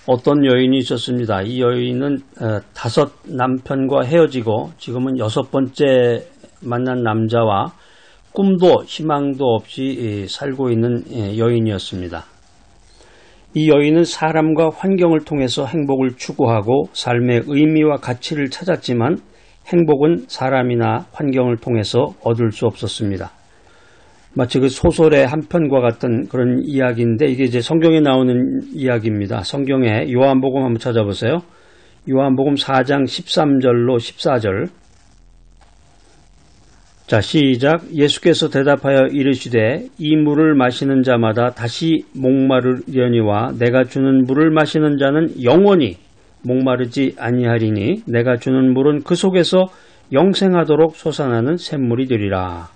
어떤 여인이 있었습니다. 이 여인은 5 남편과 헤어지고 지금은 6번째 만난 남자와 꿈도 희망도 없이 살고 있는 여인이었습니다. 이 여인은 사람과 환경을 통해서 행복을 추구하고 삶의 의미와 가치를 찾았지만 행복은 사람이나 환경을 통해서 얻을 수 없었습니다. 마치 그 소설의 한 편과 같은 그런 이야기인데 이게 이제 성경에 나오는 이야기입니다. 성경에 요한복음 한번 찾아보세요. 요한복음 4장 13절로 14절. 자, 시작. 예수께서 대답하여 이르시되 이 물을 마시는 자마다 다시 목마르려니와 내가 주는 물을 마시는 자는 영원히 목마르지 아니하리니 내가 주는 물은 그 속에서 영생하도록 솟아나는 샘물이 되리라.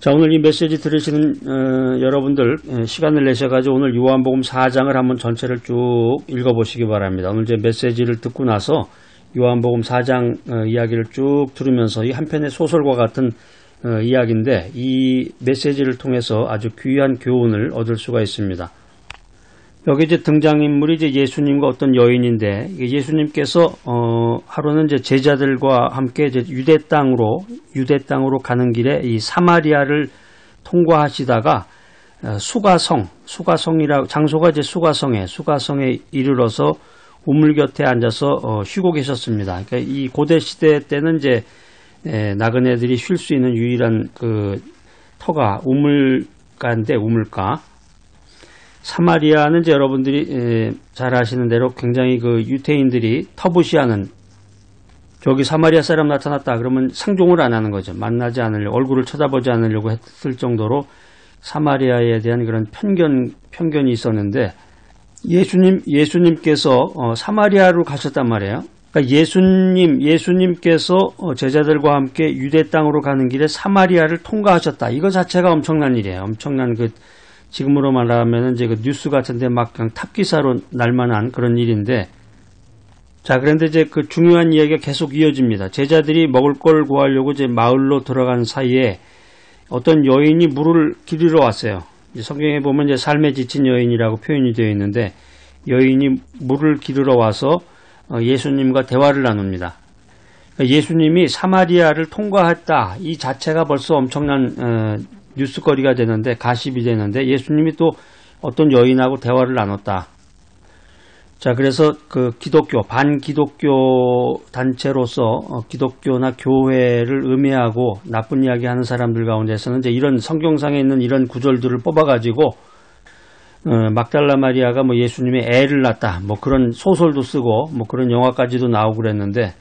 자, 오늘 이 메시지 들으시는 여러분들 시간을 내셔가지고 오늘 요한복음 4장을 한번 전체를 쭉 읽어보시기 바랍니다. 오늘 제 메시지를 듣고 나서 요한복음 4장 이야기를 쭉 들으면서 이 한편의 소설과 같은 이야기인데 이 메시지를 통해서 아주 귀한 교훈을 얻을 수가 있습니다. 여기 이제 등장인물이 이제 예수님과 어떤 여인인데 예수님께서 하루는 이제 제자들과 함께 이제 유대 땅으로 가는 길에 이 사마리아를 통과하시다가 수가성이라고 장소가 이제 수가성에 이르러서 우물 곁에 앉아서 쉬고 계셨습니다. 그러니까 이 고대 시대 때는 이제 나그네들이 쉴 수 있는 유일한 그 터가 우물가인데 우물가. 사마리아는 이제 여러분들이 잘 아시는 대로 굉장히 그 유태인들이 터부시하는 저기 사마리아 사람 나타났다 그러면 상종을 안 하는 거죠. 만나지 않으려고 얼굴을 쳐다보지 않으려고 했을 정도로 사마리아에 대한 그런 편견이 있었는데 예수님께서 사마리아로 가셨단 말이에요. 그러니까 예수님께서 제자들과 함께 유대 땅으로 가는 길에 사마리아를 통과하셨다. 이거 자체가 엄청난 일이에요. 엄청난 지금으로 말하면 이제 그 뉴스 같은데 막 그냥 탑기사로 날만한 그런 일인데, 자, 그런데 이제 그 중요한 이야기가 계속 이어집니다. 제자들이 먹을 걸 구하려고 이제 마을로 들어간 사이에 어떤 여인이 물을 기르러 왔어요. 성경에 보면 이제 삶에 지친 여인이라고 표현이 되어 있는데, 여인이 물을 기르러 와서 예수님과 대화를 나눕니다. 예수님이 사마리아를 통과했다. 이 자체가 벌써 엄청난 뉴스거리가 되는데, 가십이 되는데, 예수님이 또 어떤 여인하고 대화를 나눴다. 자, 그래서 그 반기독교 단체로서 기독교나 교회를 음해하고 나쁜 이야기 하는 사람들 가운데서는 이제 이런 성경상에 있는 이런 구절들을 뽑아가지고, 막달라 마리아가 뭐 예수님의 애를 낳았다. 뭐 그런 소설도 쓰고, 뭐 그런 영화까지도 나오고 그랬는데,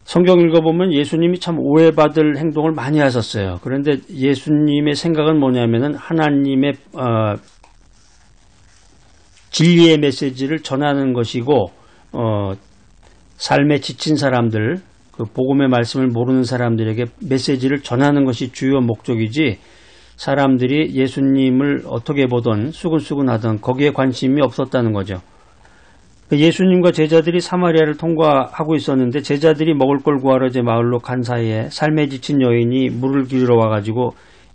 성경 읽어보면 예수님이 참 오해받을 행동을 많이 하셨어요. 그런데 예수님의 생각은 뭐냐면은 하나님의 진리의 메시지를 전하는 것이고 삶에 지친 사람들, 그 복음의 말씀을 모르는 사람들에게 메시지를 전하는 것이 주요 목적이지 사람들이 예수님을 어떻게 보던 수근수근 하던 거기에 관심이 없었다는 거죠. 예수님과 제자들이 사마리아를 통과하고 있었는데 제자들이 먹을 걸 구하러 이제 마을로 간 사이에 삶에 지친 여인이 물을 기르러 와가지고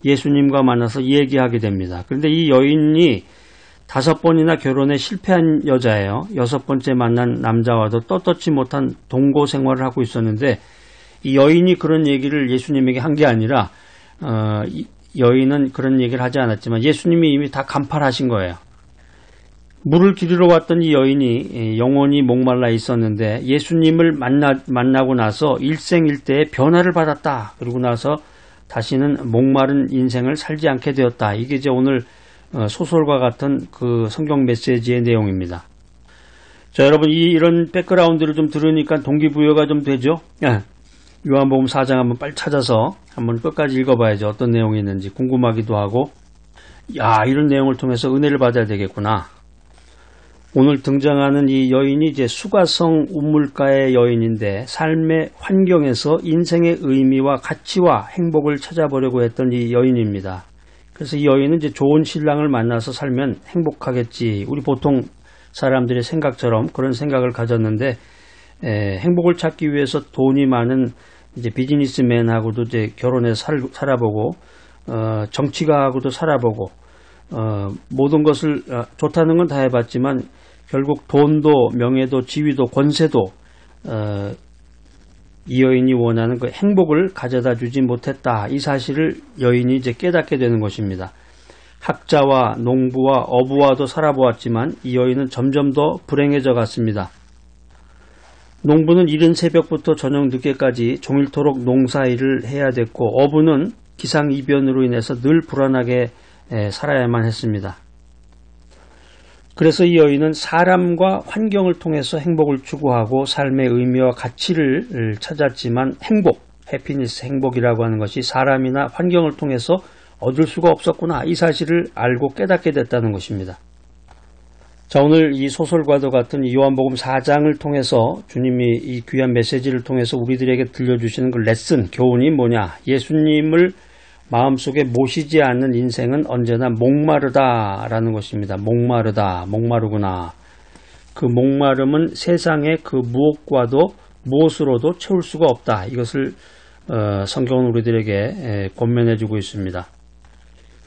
예수님과 만나서 얘기하게 됩니다. 그런데 이 여인이 5번이나 결혼에 실패한 여자예요. 6번째 만난 남자와도 떳떳지 못한 동거 생활을 하고 있었는데 이 여인이 그런 얘기를 예수님에게 한 게 아니라 여인은 그런 얘기를 하지 않았지만 예수님이 이미 다 간파하신 거예요. 물을 기르러 왔던 이 여인이 영원히 목말라 있었는데 예수님을 만나고 나서 일생일대의 변화를 받았다. 그러고 나서 다시는 목마른 인생을 살지 않게 되었다. 이게 이제 오늘 소설과 같은 그 성경 메시지의 내용입니다. 자, 여러분 이런 백그라운드를 좀 들으니까 동기부여가 좀 되죠? 요한복음 4장 한번 빨리 찾아서 한번 끝까지 읽어봐야죠. 어떤 내용이 있는지 궁금하기도 하고, 이런 내용을 통해서 은혜를 받아야 되겠구나. 오늘 등장하는 이 여인이 이제 수가성 우물가의 여인인데 삶의 환경에서 인생의 의미와 가치와 행복을 찾아보려고 했던 이 여인입니다. 그래서 이 여인은 이제 좋은 신랑을 만나서 살면 행복하겠지. 우리 보통 사람들의 생각처럼 그런 생각을 가졌는데 행복을 찾기 위해서 돈이 많은 이제 비즈니스맨하고도 이제 결혼해서 살아보고 정치가하고도 살아보고 모든 것을 좋다는 건 다 해봤지만 결국 돈도 명예도 지위도 권세도 이 여인이 원하는 그 행복을 가져다 주지 못했다. 이 사실을 여인이 이제 깨닫게 되는 것입니다. 학자와 농부와 어부와도 살아보았지만 이 여인은 점점 더 불행해져 갔습니다. 농부는 이른 새벽부터 저녁 늦게까지 종일토록 농사일을 해야 됐고 어부는 기상이변으로 인해서 늘 불안하게 살아야만 했습니다. 그래서 이 여인은 사람과 환경을 통해서 행복을 추구하고 삶의 의미와 가치를 찾았지만 해피니스, 행복이라고 하는 것이 사람이나 환경을 통해서 얻을 수가 없었구나. 이 사실을 알고 깨닫게 됐다는 것입니다. 자, 오늘 이 소설과도 같은 요한복음 4장을 통해서 주님이 이 귀한 메시지를 통해서 우리들에게 들려주시는 그 레슨, 교훈이 뭐냐? 예수님을 마음속에 모시지 않는 인생은 언제나 목마르다라는 것입니다. 목마르구나. 그 목마름은 세상의 그 무엇과도 무엇으로도 채울 수가 없다. 이것을 성경은 우리들에게 권면해주고 있습니다.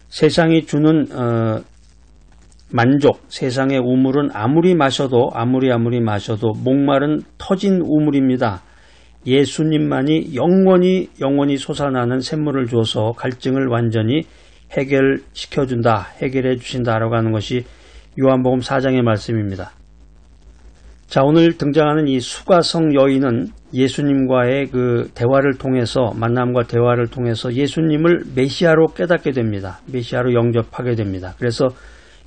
세상이 주는 만족, 세상의 우물은 아무리 마셔도 목마른 터진 우물입니다. 예수님만이 영원히 솟아나는 샘물을 줘서 갈증을 완전히 해결해 주신다라고 하는 것이 요한복음 4장의 말씀입니다. 자, 오늘 등장하는 이 수가성 여인은 예수님과의 그 만남과 대화를 통해서 예수님을 메시아로 깨닫게 됩니다. 메시아로 영접하게 됩니다. 그래서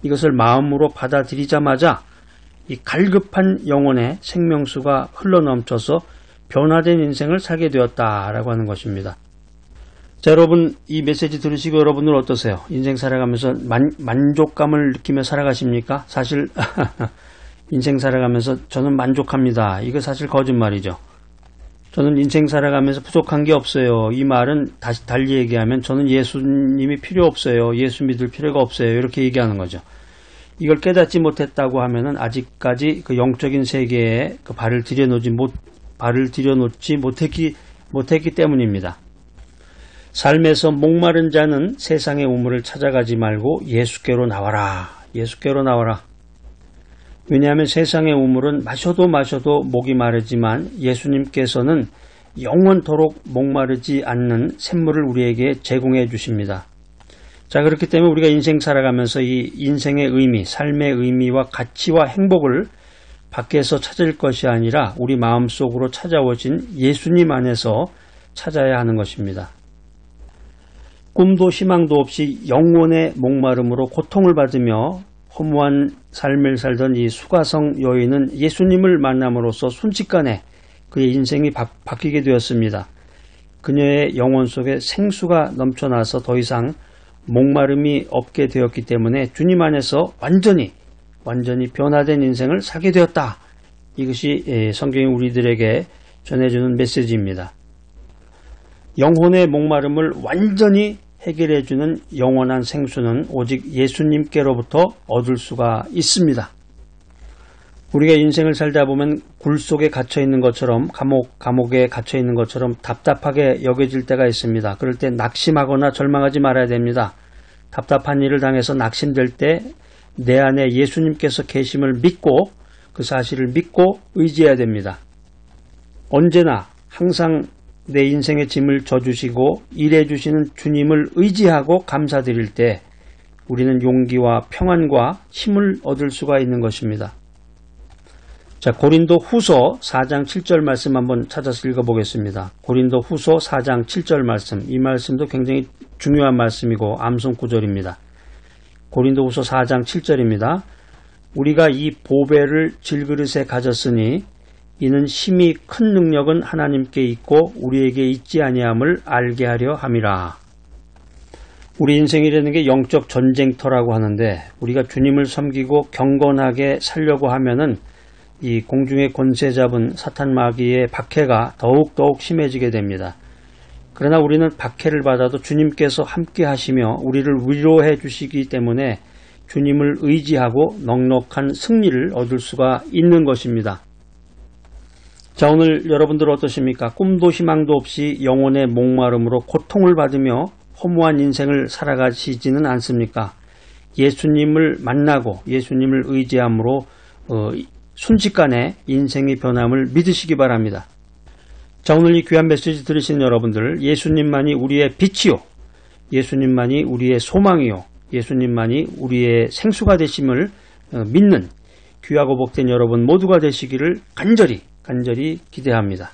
이것을 마음으로 받아들이자마자 이 갈급한 영혼의 생명수가 흘러넘쳐서 변화된 인생을 살게 되었다라고 하는 것입니다. 자, 여러분 이 메시지 들으시고 여러분은 어떠세요? 인생 살아가면서 만족감을 느끼며 살아가십니까? 사실 인생 살아가면서 저는 만족합니다. 이거 사실 거짓말이죠. 저는 인생 살아가면서 부족한 게 없어요. 이 말은 다시 달리 얘기하면 저는 예수님이 필요 없어요. 예수 믿을 필요가 없어요. 이렇게 얘기하는 거죠. 이걸 깨닫지 못했다고 하면은 아직까지 그 영적인 세계에 그 발을 들여놓지 못했기 때문입니다. 삶에서 목마른 자는 세상의 우물을 찾아가지 말고 예수께로 나와라. 왜냐하면 세상의 우물은 마셔도 목이 마르지만 예수님께서는 영원토록 목마르지 않는 샘물을 우리에게 제공해 주십니다. 자, 그렇기 때문에 우리가 인생 살아가면서 이 인생의 의미, 삶의 의미와 가치와 행복을 밖에서 찾을 것이 아니라 우리 마음속으로 찾아오신 예수님 안에서 찾아야 하는 것입니다. 꿈도 희망도 없이 영혼의 목마름으로 고통을 받으며 허무한 삶을 살던 이 수가성 여인은 예수님을 만남으로써 순식간에 그의 인생이 바뀌게 되었습니다. 그녀의 영혼 속에 생수가 넘쳐나서 더 이상 목마름이 없게 되었기 때문에 주님 안에서 완전히 변화된 인생을 살게 되었다. 이것이 성경이 우리들에게 전해주는 메시지입니다. 영혼의 목마름을 완전히 해결해주는 영원한 생수는 오직 예수님께로부터 얻을 수가 있습니다. 우리가 인생을 살다 보면 굴 속에 갇혀있는 것처럼 감옥에 갇혀있는 것처럼 답답하게 여겨질 때가 있습니다. 그럴 때 낙심하거나 절망하지 말아야 됩니다. 답답한 일을 당해서 낙심될 때 내 안에 예수님께서 계심을 믿고 그 사실을 믿고 의지해야 됩니다. 언제나 항상 내 인생의 짐을 져주시고 일해주시는 주님을 의지하고 감사드릴 때 우리는 용기와 평안과 힘을 얻을 수가 있는 것입니다. 자, 고린도 후서 4장 7절 말씀 한번 찾아서 읽어보겠습니다. 고린도 후서 4장 7절 말씀, 이 말씀도 굉장히 중요한 말씀이고 암송 구절입니다. 고린도 후서 4장 7절입니다. 우리가 이 보배를 질그릇에 가졌으니 이는 심히 큰 능력은 하나님께 있고 우리에게 있지 아니함을 알게 하려 함이라. 우리 인생이라는 게 영적 전쟁터라고 하는데 우리가 주님을 섬기고 경건하게 살려고 하면은 이 공중의 권세 잡은 사탄 마귀의 박해가 더욱 심해지게 됩니다. 그러나 우리는 박해를 받아도 주님께서 함께 하시며 우리를 위로해 주시기 때문에 주님을 의지하고 넉넉한 승리를 얻을 수가 있는 것입니다. 자, 오늘 여러분들 어떠십니까? 꿈도 희망도 없이 영혼의 목마름으로 고통을 받으며 허무한 인생을 살아가시지는 않습니까? 예수님을 만나고 예수님을 의지함으로 순식간에 인생의 변함을 믿으시기 바랍니다. 자, 오늘 이 귀한 메시지 들으신 여러분들, 예수님만이 우리의 빛이요, 예수님만이 우리의 소망이요, 예수님만이 우리의 생수가 되심을 믿는 귀하고 복된 여러분 모두가 되시기를 간절히 기대합니다.